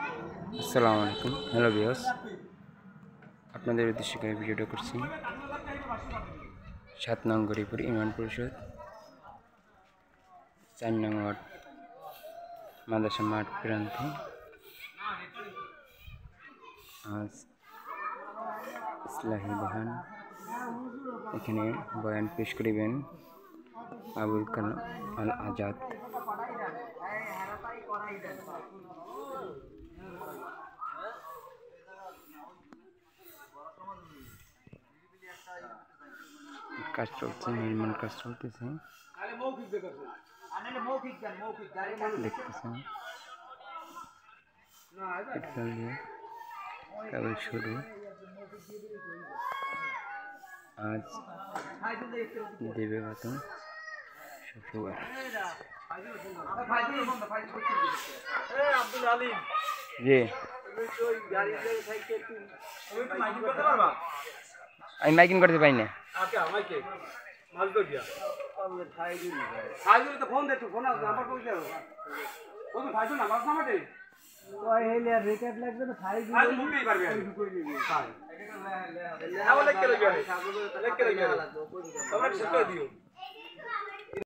আসসালামু আলাইকুম। Hello viewers, আপনাদের উদ্দেশ্যে করে ভিডিওটা করছি ৭ নং গরিপুর ইউনিয়ন পরিষদ ৪ নং ওয়ার্ড মাদ্রাসা মাঠ প্রান্তে আজ ইসলাহি বয়ান এখানে বয়ান পেশ করিবেন আবুল কালাম আল আজাদ। কাজ চলছে, নির্মাণ কাজ চলতেছে, দেখতেছেন কেবল শুরু। আজ দেবে বেতন শুক্রবার। জি, আমি মাইকিং করতে পারি না। রেকর্ড লাগবে না দিও।